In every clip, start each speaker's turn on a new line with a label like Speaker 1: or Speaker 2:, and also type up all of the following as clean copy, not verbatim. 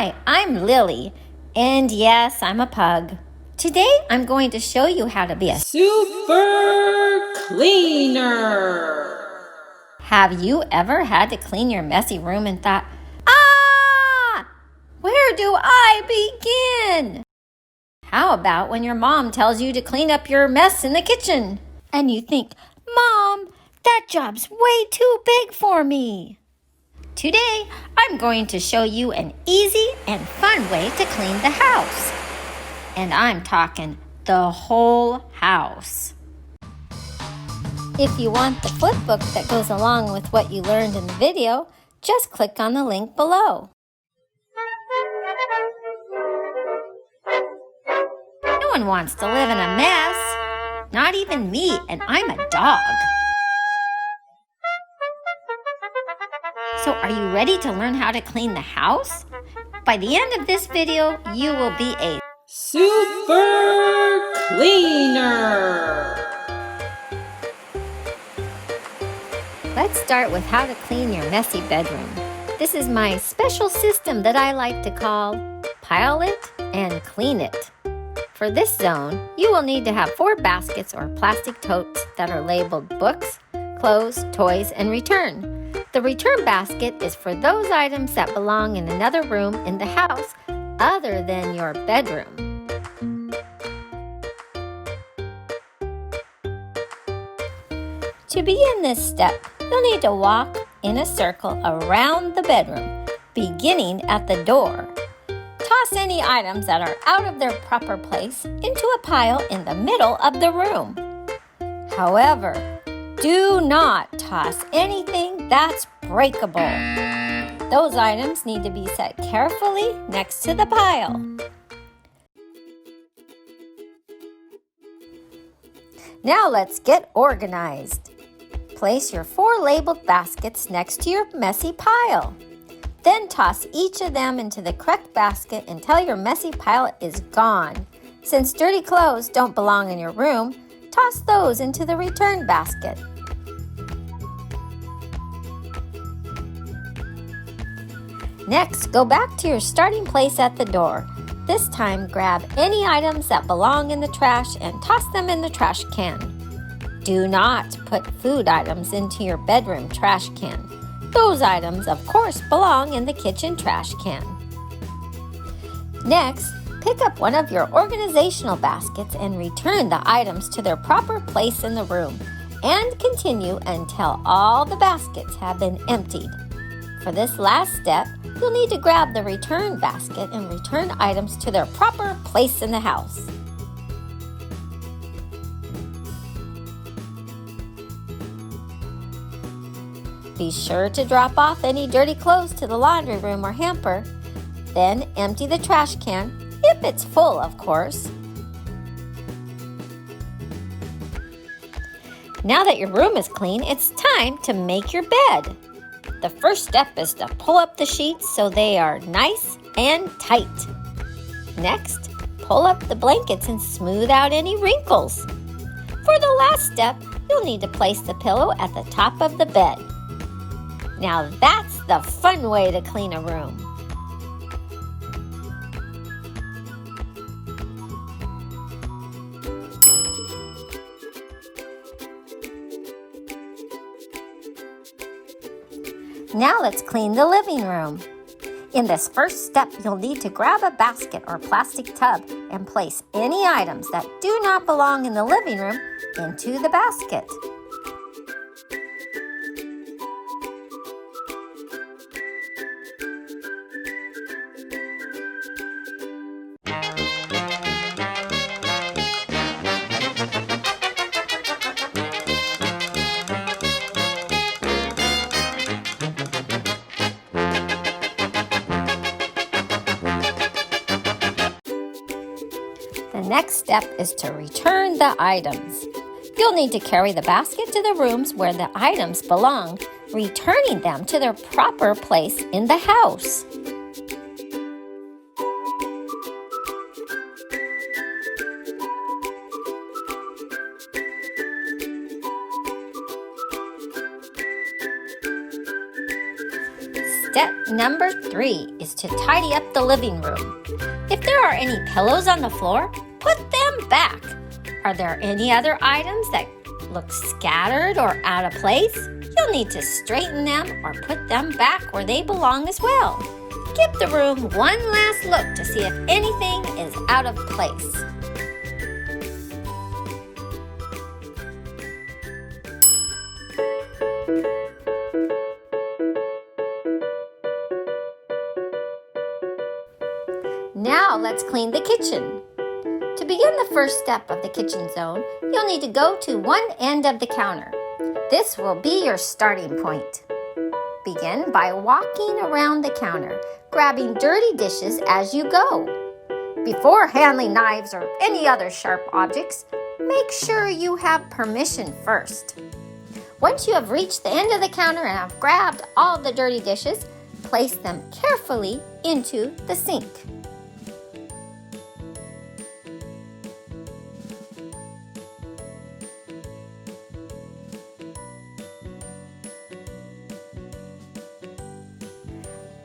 Speaker 1: Hi, I'm Lily, and yes, I'm a pug. Today, I'm going to show you how to be a
Speaker 2: super cleaner.
Speaker 1: Have you ever had to clean your messy room and thought, ah, where do I begin? How about when your mom tells you to clean up your mess in the kitchen and you think, Mom, that job's way too big for me? Today, I'm going to show you an easy and fun way to clean the house. And I'm talking the whole house. If you want the flip book that goes along with what you learned in the video, just click on the link below. No one wants to live in a mess. Not even me, and I'm a dog. So are you ready to learn how to clean the house? By the end of this video, you will be a
Speaker 2: super cleaner.
Speaker 1: Let's start with how to clean your messy bedroom. This is my special system that I like to call Pile It and Clean It. For this zone, you will need to have 4 baskets or plastic totes that are labeled books, clothes, toys, and return. The return basket is for those items that belong in another room in the house other than your bedroom. To begin this step, you'll need to walk in a circle around the bedroom, beginning at the door. Toss any items that are out of their proper place into a pile in the middle of the room. However, do not toss anything that's breakable. Those items need to be set carefully next to the pile. Now let's get organized. Place your 4 labeled baskets next to your messy pile. Then toss each of them into the correct basket until your messy pile is gone. Since dirty clothes don't belong in your room, toss those into the return basket. Next, go back to your starting place at the door. This time, grab any items that belong in the trash and toss them in the trash can. Do not put food items into your bedroom trash can. Those items, of course, belong in the kitchen trash can. Next, pick up one of your organizational baskets and return the items to their proper place in the room, and continue until all the baskets have been emptied. For this last step, you'll need to grab the return basket and return items to their proper place in the house. Be sure to drop off any dirty clothes to the laundry room or hamper. Then empty the trash can, if it's full, of course. Now that your room is clean, it's time to make your bed. The first step is to pull up the sheets so they are nice and tight. Next, pull up the blankets and smooth out any wrinkles. For the last step, you'll need to place the pillow at the top of the bed. Now that's the fun way to clean a room. Now let's clean the living room. In this first step, you'll need to grab a basket or plastic tub and place any items that do not belong in the living room into the basket. The next step is to return the items. You'll need to carry the basket to the rooms where the items belong, returning them to their proper place in the house. Step number 3 is to tidy up the living room. If there are any pillows on the floor, put them back. Are there any other items that look scattered or out of place? You'll need to straighten them or put them back where they belong as well. Give the room one last look to see if anything is out of place. Now let's clean the kitchen. To begin the first step of the kitchen zone, you'll need to go to one end of the counter. This will be your starting point. Begin by walking around the counter, grabbing dirty dishes as you go. Before handling knives or any other sharp objects, make sure you have permission first. Once you have reached the end of the counter and have grabbed all the dirty dishes, place them carefully into the sink.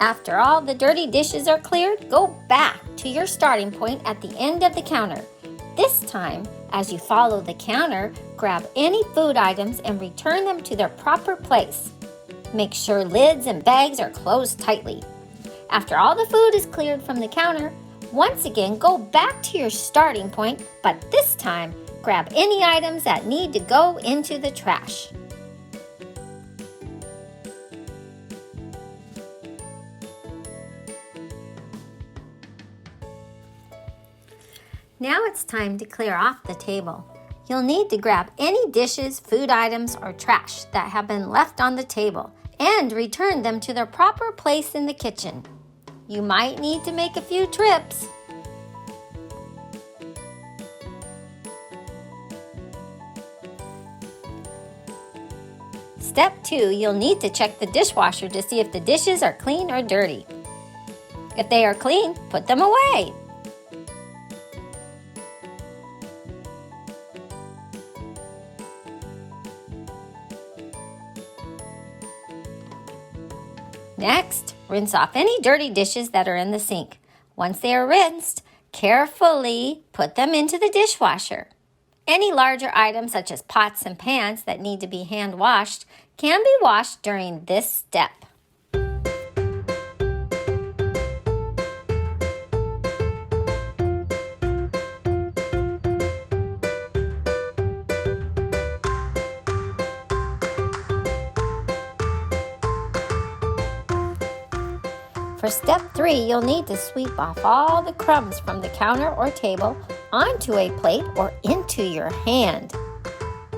Speaker 1: After all the dirty dishes are cleared, go back to your starting point at the end of the counter. This time, as you follow the counter, grab any food items and return them to their proper place. Make sure lids and bags are closed tightly. After all the food is cleared from the counter, once again go back to your starting point, but this time, grab any items that need to go into the trash. Now it's time to clear off the table. You'll need to grab any dishes, food items, or trash that have been left on the table and return them to their proper place in the kitchen. You might need to make a few trips. Step 2, you'll need to check the dishwasher to see if the dishes are clean or dirty. If they are clean, put them away. Next, rinse off any dirty dishes that are in the sink. Once they are rinsed, carefully put them into the dishwasher. Any larger items such as pots and pans that need to be hand washed can be washed during this step. For step 3, you'll need to sweep off all the crumbs from the counter or table onto a plate or into your hand.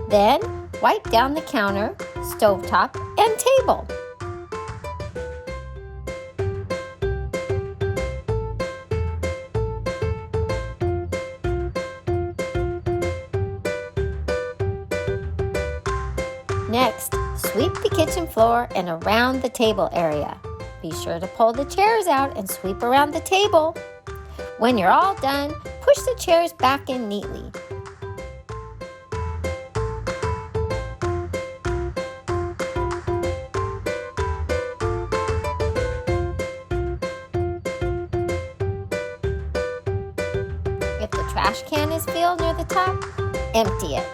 Speaker 1: Then, wipe down the counter, stovetop, and table. Next, sweep the kitchen floor and around the table area. Be sure to pull the chairs out and sweep around the table. When you're all done, push the chairs back in neatly. If the trash can is filled near the top, empty it.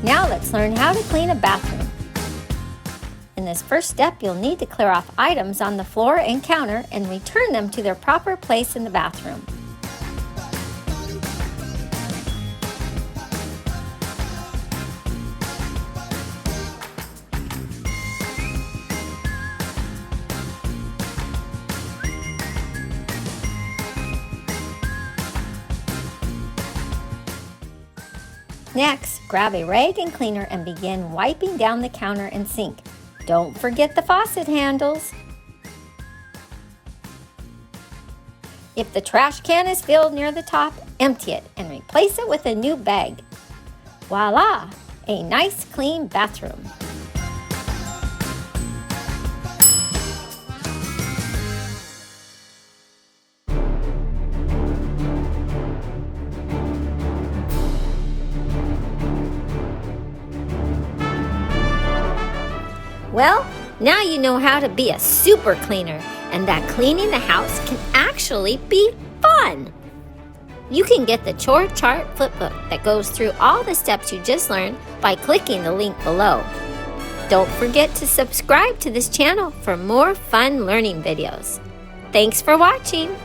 Speaker 1: Now let's learn how to clean a bathroom. In this first step, you'll need to clear off items on the floor and counter and return them to their proper place in the bathroom. Next, grab a rag and cleaner and begin wiping down the counter and sink. Don't forget the faucet handles. If the trash can is filled near the top, empty it and replace it with a new bag. Voila! A nice clean bathroom. Well, now you know how to be a super cleaner and that cleaning the house can actually be fun. You can get the Chore Chart flipbook that goes through all the steps you just learned by clicking the link below. Don't forget to subscribe to this channel for more fun learning videos. Thanks for watching.